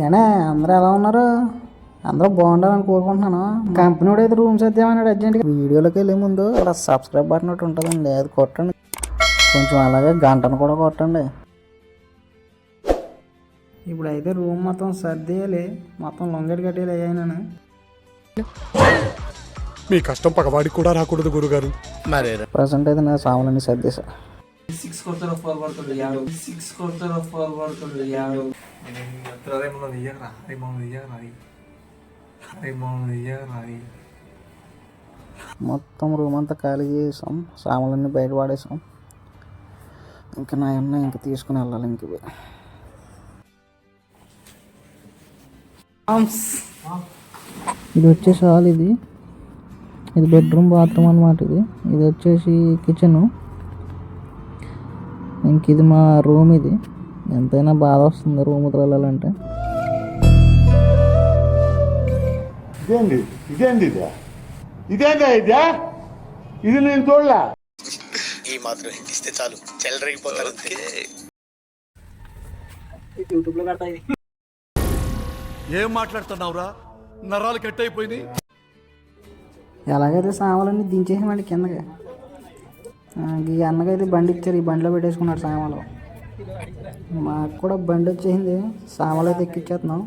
ఏనా అందరూ ఎలా ఉన్నారు? అందరూ బాగుండాలని కోరుకుంటున్నాను. కంపెనీ కూడా అయితే రూమ్స్ వద్దామన్నాడు అర్జెంట్గా. వీడియోలోకి వెళ్ళే ముందు అలా సబ్స్క్రైబ్ బటన్ ఒకటి ఉంటుందండి, అది కొట్టండి. కొంచెం అలాగే గంటను కూడా కొట్టండి. ఇప్పుడైతే రూమ్ మొత్తం సర్దేయాలి, మొత్తం లొంగడి కట్టేయాలి అయ్యాను. మీ కష్టం పగవాడికి కూడా రాకూడదు గురుగారు. ప్రజెంట్ అయితే నా సామాన్లన్నీ సర్దేశా. 6 కొడతారో 4 కొడుతుండ్రు 50 6 కొడతారో 4 కొడుతుండ్రు 50 మొత్తం రూమ్ అంతా ఖాళీ చేసాం, సామాన్లన్నీ బయట పడేసాం. ఇంకా నా ఉన్నాయి, ఇంకా తీసుకుని వెళ్ళాలి. ఇంక ఇది వచ్చేసి హాల్, ఇది బెడ్రూమ్ బాత్రూమ్ అన్నమాట. ఇది వచ్చేసి కిచెను. ఇంక ఇది మా రూమ్. ఇది ఎంతైనా బాధ వస్తుంది రూమ్ వెళ్ళాలంటే. ఇది నేను చూడలే. ఈ మాత్రం ఇస్తే చాలు, చెల్లరగిపోతారు. యూట్యూబ్లో కడతా. ఏం మాట్లాడుతున్నావురా? నరాలు కట్ అయిపోయింది. ఎలాగైతే సామాన్లన్నీ దించేసామండి కిందకి. ఈ అన్నకైతే బండి ఇచ్చారు, ఈ బండిలో పెట్టేసుకున్నాడు సామాన్లు. మాకు కూడా బండి వచ్చేసింది, సామాన్లు అయితే ఎక్కిచ్చేస్తున్నాం.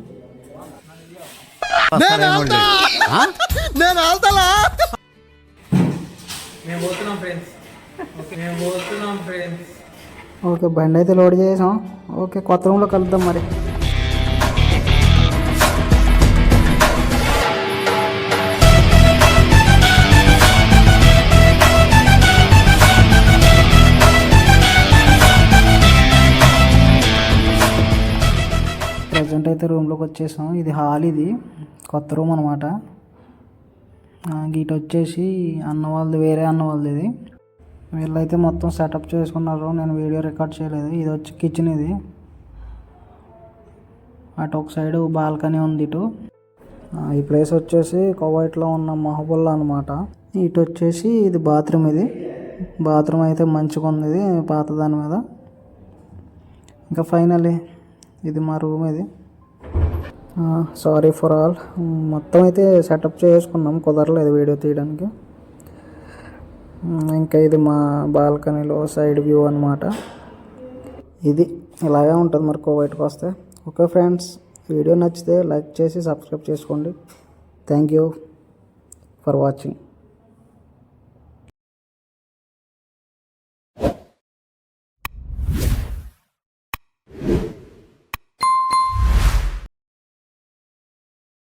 ఓకే, బండి అయితే లోడ్ చేసాం. ఓకే, కొత్త రూమ్లో కలుద్దాం మరి. ప్రజెంట్ అయితే రూమ్లోకి వచ్చేసాం. ఇది హాల్, ఇది కొత్త రూమ్ అనమాట. గీట వచ్చేసి అన్న వాళ్ళది, వేరే అన్న వాళ్ళది. ఇది వీళ్ళైతే మొత్తం సెటప్ చేసుకున్నారు, నేను వీడియో రికార్డ్ చేయలేదు. ఇది వచ్చి కిచెన్. ఇది అటు ఒక సైడు బాల్కనీ ఉంది. ఇటు ఈ ప్లేస్ వచ్చేసి కువైట్లో ఉన్న మహబుల్లా అనమాట. ఇటు వచ్చేసి ఇది బాత్రూమ్. ఇది బాత్రూమ్ అయితే మంచిగా ఉంది, ఇది పాత దాని మీద. ఇంకా ఫైనల్లీ ఇది మా రూమ్. ఇది సారీ ఫర్ ఆల్, మొత్తం అయితే సెటప్ చేసుకున్నాం, కుదరలేదు వీడియో తీయడానికి. ఇంకా ఇది మా బాల్కనీలో సైడ్ వ్యూ అనమాట. ఇది ఇలాగే ఉంటుంది మరి కువైట్కి వస్తే. ఓకే ఫ్రెండ్స్, వీడియో నచ్చితే లైక్ చేసి సబ్స్క్రైబ్ చేసుకోండి. Thank you for watching.